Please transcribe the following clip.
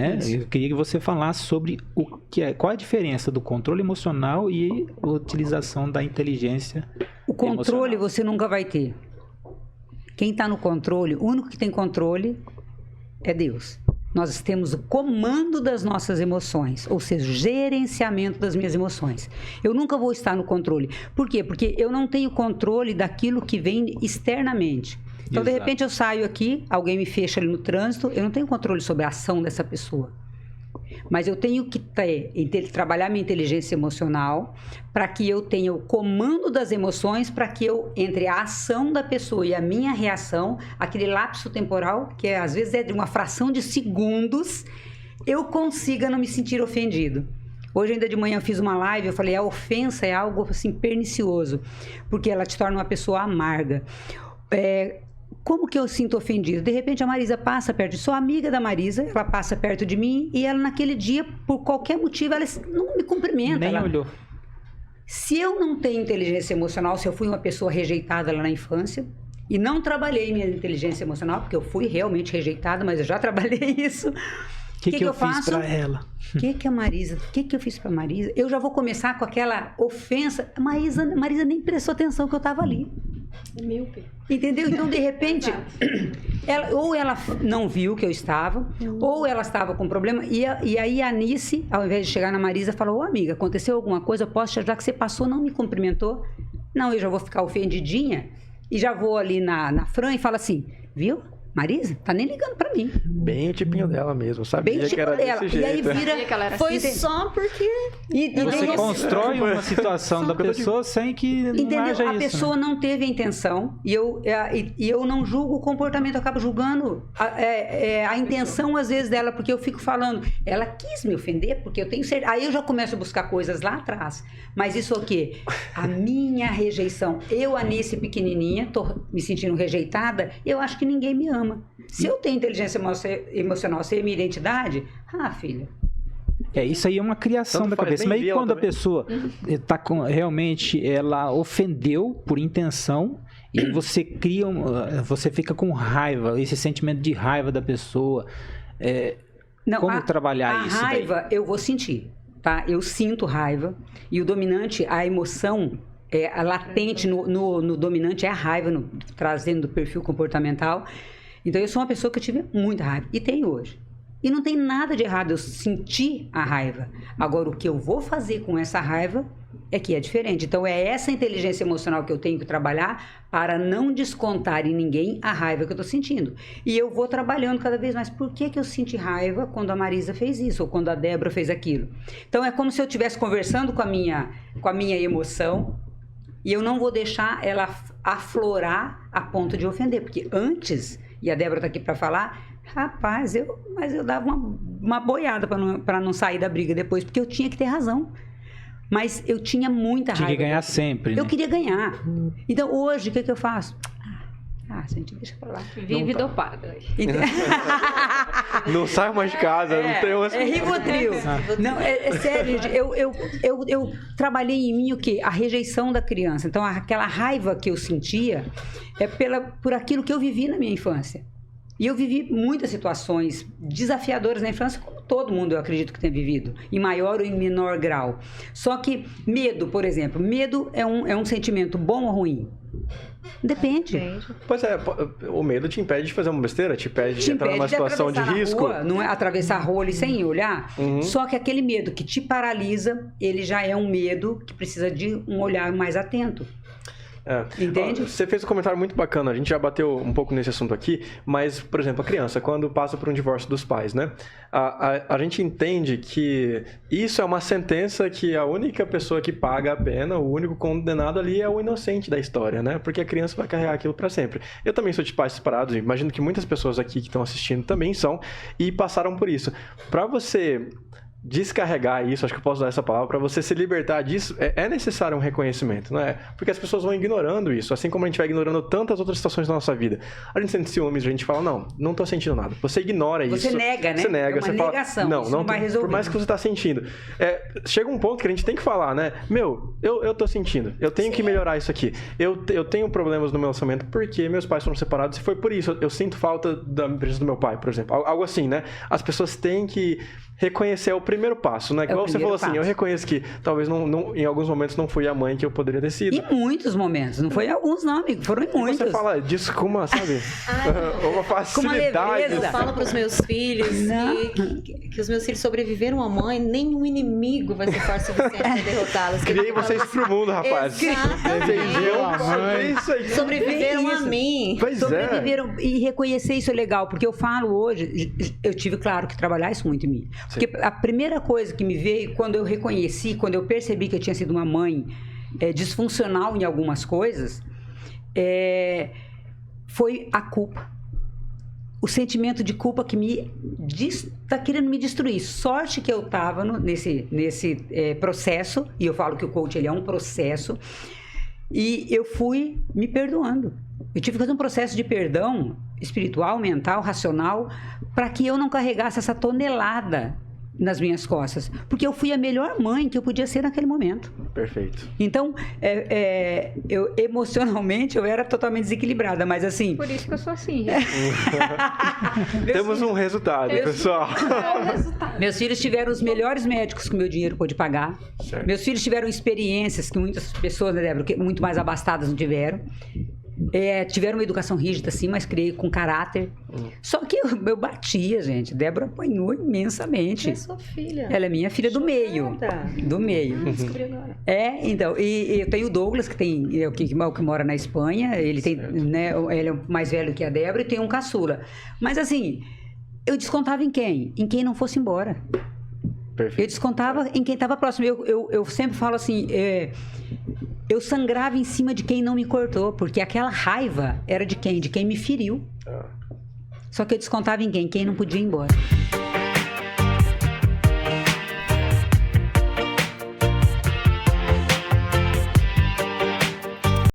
né? Eu queria que você falasse sobre qual é a diferença do controle emocional e a utilização da inteligência O controle emocional. você nunca vai ter. Quem está no controle, o único que tem controle é Deus. Nós temos o comando das nossas emoções, ou seja, o gerenciamento das minhas emoções. Eu nunca vou estar no controle. Por quê? Porque eu não tenho controle daquilo que vem externamente. Então, de repente, eu saio aqui, alguém me fecha ali no trânsito, eu não tenho controle sobre a ação dessa pessoa. Mas eu tenho que trabalhar minha inteligência emocional para que eu tenha o comando das emoções, para que eu, entre a ação da pessoa e a minha reação, aquele lapso temporal, que às vezes é de uma fração de segundos, eu consiga não me sentir ofendido. Hoje, ainda de manhã, eu fiz uma live, eu falei, a ofensa é algo assim pernicioso, porque ela te torna uma pessoa amarga. Como que eu sinto ofendido? De repente a Marisa passa perto, sou amiga da Marisa, ela passa perto de mim e ela naquele dia, por qualquer motivo, ela não me cumprimenta. Nem olhou. Se eu não tenho inteligência emocional, se eu fui uma pessoa rejeitada lá na infância e não trabalhei minha inteligência emocional, porque eu fui realmente rejeitada, mas eu já trabalhei isso. O que eu fiz para ela? O que eu fiz para Marisa? Eu já vou começar com aquela ofensa. Marisa nem prestou atenção que eu estava ali. Míope. Entendeu? Então, de repente, ou ela não viu que eu estava, ou ela estava com problema, e aí a Anice, ao invés de chegar na Marisa, falou, ô amiga, aconteceu alguma coisa, eu posso te ajudar, que você passou, não me cumprimentou? Não, eu já vou ficar ofendidinha, e já vou ali na Fran e falo assim, viu? Marisa, tá nem ligando pra mim. Bem o tipinho dela mesmo, sabia Bem que era dela. desse jeito. E aí vira... Que ela era Foi assim. só porque... E Você constrói uma situação da pessoa sem que não entendeu? haja A isso, pessoa né? não teve a intenção e eu não julgo o comportamento, eu acabo julgando a intenção às vezes dela, porque eu fico falando, ela quis me ofender, porque eu tenho certeza. Aí eu já começo a buscar coisas lá atrás. Mas isso o quê? A minha rejeição. Eu, Anice, pequenininha, tô me sentindo rejeitada, eu acho que ninguém me ama. Se eu tenho inteligência emocional, ser minha identidade, filha. Isso aí é uma criação da cabeça. Mas aí quando a pessoa tá realmente, ela ofendeu por intenção, e você cria, você fica com raiva, esse sentimento de raiva da pessoa. Como trabalhar isso? A raiva eu vou sentir, tá? Eu sinto raiva, e o dominante, a emoção a latente no dominante é a raiva, trazendo do perfil comportamental. Então, eu sou uma pessoa que eu tive muita raiva, e tenho hoje. E não tem nada de errado eu sentir a raiva. Agora, o que eu vou fazer com essa raiva é que é diferente. Então, é essa inteligência emocional que eu tenho que trabalhar para não descontar em ninguém a raiva que eu estou sentindo. E eu vou trabalhando cada vez mais. Por que eu senti raiva quando a Marisa fez isso, ou quando a Débora fez aquilo? Então, é como se eu estivesse conversando com a minha emoção, e eu não vou deixar ela aflorar a ponto de ofender. Porque antes... E a Débora está aqui para falar, rapaz, mas eu dava uma boiada para não sair da briga depois, porque eu tinha que ter razão. Mas eu tinha muita raiva. Tinha que ganhar sempre, né? Eu queria ganhar. Então, hoje, o que eu faço? Gente, deixa pra lá. Vive dopada. Não sai mais de casa, não tem uma... É Rivotril. Não, é sério, gente, eu trabalhei em mim o quê? A rejeição da criança. Então, aquela raiva que eu sentia é por aquilo que eu vivi na minha infância. E eu vivi muitas situações desafiadoras na infância, como todo mundo, eu acredito que tem vivido, em maior ou em menor grau. Só que medo, por exemplo, medo é um sentimento bom ou ruim? Depende. Pois é, o medo te impede de fazer uma besteira, te impede de entrar numa situação de risco. Rua, não é atravessar a rua ali sem olhar. Só que aquele medo que te paralisa, ele já é um medo que precisa de um olhar mais atento. Entende? Você fez um comentário muito bacana, a gente já bateu um pouco nesse assunto aqui, mas, por exemplo, a criança, quando passa por um divórcio dos pais, né? A gente entende que isso é uma sentença que a única pessoa que paga a pena, o único condenado ali é o inocente da história, né? Porque a criança vai carregar aquilo para sempre. Eu também sou de pais separados, imagino que muitas pessoas aqui que estão assistindo também são, e passaram por isso. Para você descarregar isso, acho que eu posso usar essa palavra, para você se libertar disso, é necessário um reconhecimento, não é? Porque as pessoas vão ignorando isso, assim como a gente vai ignorando tantas outras situações da nossa vida. A gente sente ciúmes, a gente fala, não tô sentindo nada. Você ignora isso. Você nega, né? Você nega, é uma você negação, fala, não vai resolver. Por mais que você tá sentindo. Chega um ponto que a gente tem que falar, né? Eu tô sentindo, eu tenho que melhorar isso aqui. Eu tenho problemas no meu relacionamento porque meus pais foram separados e foi por isso. Eu sinto falta da presença do meu pai, por exemplo. Algo assim, né? As pessoas têm que reconhecer o primeiro passo, né? Igual você falou assim, eu reconheço que talvez em alguns momentos não fui a mãe que eu poderia ter sido. Em muitos momentos, não foi em alguns não, amigo, foram em muitos. Você fala disso com uma, sabe? Uma facilidade. Eu falo pros meus filhos que os meus filhos sobreviveram à mãe, nenhum inimigo vai ser forte o suficiente para derrotá-los. Criei vocês pro mundo, rapaz. Sobreviveram a mim. Sobreviveram e reconhecer isso é legal, porque eu falo hoje, eu tive, claro, que trabalhar isso muito em mim. Porque a primeira coisa que me veio, quando eu reconheci, quando eu percebi que eu tinha sido uma mãe disfuncional em algumas coisas, foi a culpa. O sentimento de culpa que está querendo me destruir. Sorte que eu estava nesse processo, e eu falo que o coach ele é um processo, e eu fui me perdoando. Eu tive que fazer um processo de perdão espiritual, mental, racional, para que eu não carregasse essa tonelada nas minhas costas. Porque eu fui a melhor mãe que eu podia ser naquele momento. Perfeito. Então, eu emocionalmente, eu era totalmente desequilibrada, mas assim... Por isso que eu sou assim. Temos um resultado, pessoal. Meus filhos tiveram os melhores médicos que o meu dinheiro pôde pagar. Certo. Meus filhos tiveram experiências que muitas pessoas, né, Débora, muito mais abastadas não tiveram. Tiveram uma educação rígida, sim, mas criei com caráter. Só que eu batia, gente. Débora apanhou imensamente. É sua filha. Ela é minha filha do meio. Do meio. Descobri agora. Então. E eu tenho o Douglas, que mora na Espanha. Ele tem, né, ele é mais velho que a Débora e tem um caçula. Mas assim, eu descontava em quem? Em quem não fosse embora. Perfeito. Eu descontava em quem estava próximo. Eu sempre falo assim... eu sangrava em cima de quem não me cortou, porque aquela raiva era de quem? De quem me feriu. Só que eu descontava em quem? Quem não podia ir embora.